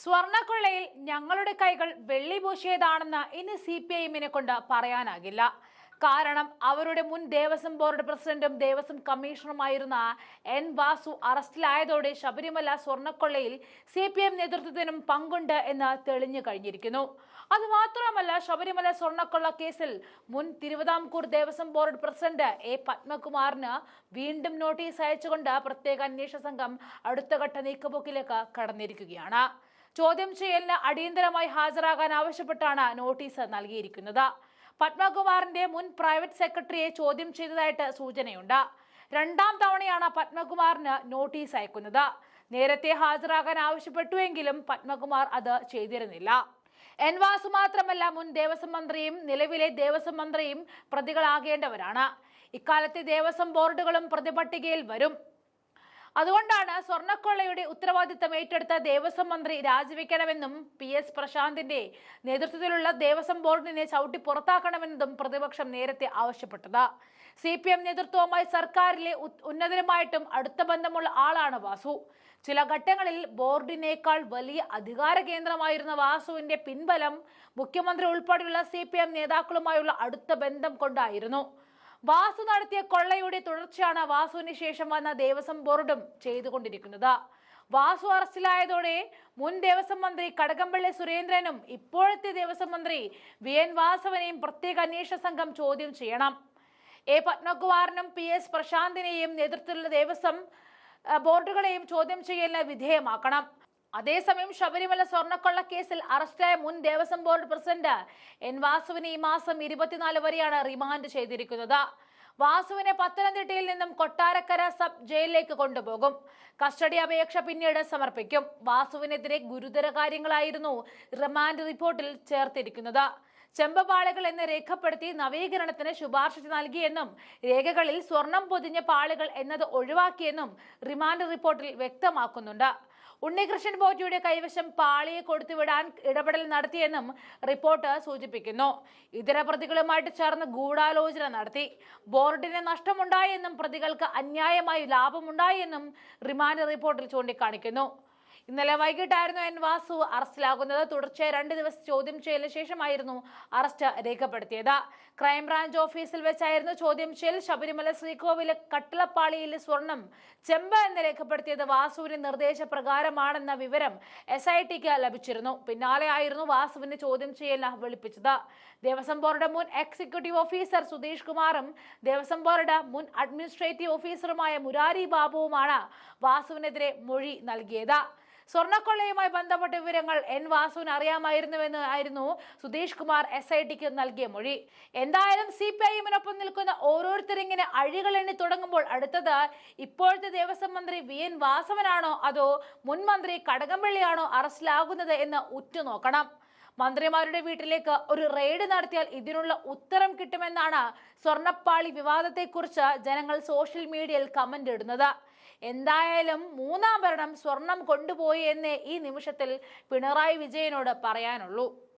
സ്വർണക്കൊള്ളയിൽ ഞങ്ങളുടെ കൈകൾ വെള്ളിപൂശിയതാണെന്ന് ഇനി CPIഎമ്മിനെ കൊണ്ട് പറയാനാകില്ല. കാരണം അവരുടെ മുൻ ദേവസ്വം ബോർഡ് പ്രസിഡന്റും ദേവസ്വം കമ്മീഷണറുമായിരുന്ന N. വാസു അറസ്റ്റിലായതോടെ ശബരിമല സ്വർണക്കൊള്ളയിൽ CPIഎം നേതൃത്വത്തിനും പങ്കുണ്ട് എന്ന് തെളിഞ്ഞു കഴിഞ്ഞിരിക്കുന്നു. അതുമാത്രമല്ല, ശബരിമല സ്വർണക്കൊള്ള കേസിൽ മുൻ Thiruvithamkoor Devaswom board president A. പത്മകുമാറിന് വീണ്ടും നോട്ടീസ് അയച്ചുകൊണ്ട് പ്രത്യേക അന്വേഷണ സംഘം അടുത്തഘട്ട നീക്കുപോക്കിലേക്ക് കടന്നിരിക്കുകയാണ്. ചോദ്യം ചെയ്യലിന് അടിയന്തരമായി ഹാജരാകാൻ ആവശ്യപ്പെട്ടാണ് നോട്ടീസ് നൽകിയിരിക്കുന്നത്. പത്മകുമാറിന്റെ മുൻ പ്രൈവറ്റ് സെക്രട്ടറിയെ ചോദ്യം ചെയ്തതായിട്ട് സൂചനയുണ്ട്. രണ്ടാം തവണയാണ് പത്മകുമാറിന് നോട്ടീസ് അയക്കുന്നത്. നേരത്തെ ഹാജരാകാൻ ആവശ്യപ്പെട്ടുവെങ്കിലും പത്മകുമാർ അത് ചെയ്തിരുന്നില്ല. N. വാസു മാത്രമല്ല, മുൻ ദേവസ്വം മന്ത്രിയും നിലവിലെ ദേവസ്വം മന്ത്രിയും പ്രതികളാകേണ്ടവരാണ്. ഇക്കാലത്തെ ദേവസ്വം ബോർഡുകളും പ്രതിപട്ടികയിൽ വരും. അതുകൊണ്ടാണ് സ്വർണക്കൊള്ളയുടെ ഉത്തരവാദിത്തം ഏറ്റെടുത്ത ദേവസ്വം മന്ത്രി രാജിവെക്കണമെന്നും PS പ്രശാന്തിന്റെ നേതൃത്വത്തിലുള്ള ദേവസ്വം ബോർഡിനെ ചവിട്ടി പുറത്താക്കണമെന്നും പ്രതിപക്ഷം നേരത്തെ ആവശ്യപ്പെട്ടത്. CPIഎം നേതൃത്വവുമായി സർക്കാരിലെ ഉന്നതരുമായിട്ടും അടുത്ത ബന്ധമുള്ള ആളാണ് വാസു. ചില ഘട്ടങ്ങളിൽ ബോർഡിനേക്കാൾ വലിയ അധികാര കേന്ദ്രമായിരുന്ന വാസുവിന്റെ പിൻബലം മുഖ്യമന്ത്രി ഉൾപ്പെടെയുള്ള CPIഎം നേതാക്കളുമായുള്ള അടുത്ത ബന്ധം കൊണ്ടായിരുന്നു. വാസു നടത്തിയ കൊള്ളയുടെ തുടർച്ചയാണ് വാസുവിന് ശേഷം വന്ന ദേവസ്വം ബോർഡും ചെയ്തുകൊണ്ടിരിക്കുന്നത്. വാസു അറസ്റ്റിലായതോടെ മുൻ ദേവസ്വം മന്ത്രി കടകംപള്ളി സുരേന്ദ്രനും ഇപ്പോഴത്തെ ദേവസ്വം മന്ത്രി VN വാസവനെയും പ്രത്യേക അന്വേഷണ സംഘം ചോദ്യം ചെയ്യണം. A. പത്മകുമാറിനും PS പ്രശാന്തിനെയും നേതൃത്വത്തിലുള്ള ദേവസ്വം ബോർഡുകളെയും ചോദ്യം ചെയ്യലിന് വിധേയമാക്കണം. അതേസമയം ശബരിമല സ്വർണക്കൊള്ള കേസിൽ അറസ്റ്റിലായ മുൻ ദേവസ്വം ബോർഡ് പ്രസിഡന്റ് N. വാസുവിനെ ഈ മാസം 24 വരെയാണ് റിമാൻഡ് ചെയ്തിരിക്കുന്നത്. വാസുവിനെ പത്തനംതിട്ടയിൽ നിന്നും കൊട്ടാരക്കര സബ് ജയിലിലേക്ക് കൊണ്ടുപോകും. കസ്റ്റഡി അപേക്ഷ പിന്നീട് സമർപ്പിക്കും. വാസുവിനെതിരെ ഗുരുതര കാര്യങ്ങളായിരുന്നു റിമാൻഡ് റിപ്പോർട്ടിൽ ചേർത്തിരിക്കുന്നത്. ചെമ്പപാളികൾ എന്ന് രേഖപ്പെടുത്തി നവീകരണത്തിന് ശുപാർശ നൽകിയെന്നും രേഖകളിൽ സ്വർണം പൊതിഞ്ഞ പാളികൾ എന്നത് ഒഴിവാക്കിയെന്നും റിമാൻഡ് റിപ്പോർട്ടിൽ വ്യക്തമാക്കുന്നുണ്ട്. ഉണ്ണികൃഷ്ണൻ പോറ്റിയുടെ കൈവശം പാളിയെ കൊടുത്തുവിടാൻ ഇടപെടൽ നടത്തിയെന്നും റിപ്പോർട്ട് സൂചിപ്പിക്കുന്നു. ഇതര പ്രതികളുമായിട്ട് ചേർന്ന് ഗൂഢാലോചന നടത്തി. ബോർഡിന് നഷ്ടമുണ്ടായെന്നും പ്രതികൾക്ക് അന്യായമായി ലാഭമുണ്ടായി എന്നും റിമാൻഡ് റിപ്പോർട്ടിൽ ചൂണ്ടിക്കാണിക്കുന്നു. ഇന്നലെ വൈകിട്ടായിരുന്നു N. വാസു അറസ്റ്റിലാകുന്നത്. തുടർച്ചയായി 2 ദിവസം ചോദ്യം ചെയ്യലിന് ശേഷമായിരുന്നു അറസ്റ്റ് രേഖപ്പെടുത്തിയത്. ക്രൈംബ്രാഞ്ച് ഓഫീസിൽ വെച്ചായിരുന്നു ചോദ്യം ചെയ്യൽ. ശബരിമല ശ്രീകോവിലെ കട്ടിളപ്പാളിയിലെ സ്വർണം ചെമ്പ് എന്ന് രേഖപ്പെടുത്തിയത് വാസുവിന്റെ നിർദ്ദേശപ്രകാരമാണെന്ന വിവരം SITക്ക് ലഭിച്ചിരുന്നു. പിന്നാലെ ആയിരുന്നു വാസുവിന്റെ ചോദ്യം ചെയ്യലിന് വിളിപ്പിച്ചത്. ദേവസ്വം ബോർഡ് മുൻ എക്സിക്യൂട്ടീവ് ഓഫീസർ സുധീഷ് കുമാറും ദേവസ്വം ബോർഡ് മുൻ അഡ്മിനിസ്ട്രേറ്റീവ് ഓഫീസറുമായ മുരാരി ബാബുവുമാണ് വാസുവിനെതിരെ മൊഴി നൽകിയത്. സ്വർണക്കൊള്ളയുമായി ബന്ധപ്പെട്ട വിവരങ്ങൾ N. വാസുവിന് അറിയാമായിരുന്നുവെന്ന് ആയിരുന്നു സുധീഷ് കുമാർ SITക്ക് നൽകിയ മൊഴി. എന്തായാലും CPIഎമ്മിനൊപ്പം നിൽക്കുന്ന ഓരോരുത്തരിങ്ങനെ അഴികൾ എണ്ണി തുടങ്ങുമ്പോൾ അടുത്തത് ഇപ്പോഴത്തെ ദേവസ്വം മന്ത്രി VN വാസവനാണോ അതോ മുൻ മന്ത്രി കടകംപള്ളിയാണോ അറസ്റ്റിലാകുന്നത് എന്ന് ഉറ്റുനോക്കണം. മന്ത്രിമാരുടെ വീട്ടിലേക്ക് ഒരു റെയ്ഡ് നടത്തിയാൽ ഇതിനുള്ള ഉത്തരം കിട്ടുമെന്നാണ് സ്വർണപ്പാളി വിവാദത്തെക്കുറിച്ച് ജനങ്ങൾ സോഷ്യൽ മീഡിയയിൽ കമന്റ് ഇടുന്നത്. എന്തായാലും മൂന്നാം ഭരണം സ്വർണം കൊണ്ടുപോയി എന്നേ ഈ നിമിഷത്തിൽ പിണറായി വിജയനോട് പറയാനുള്ളൂ.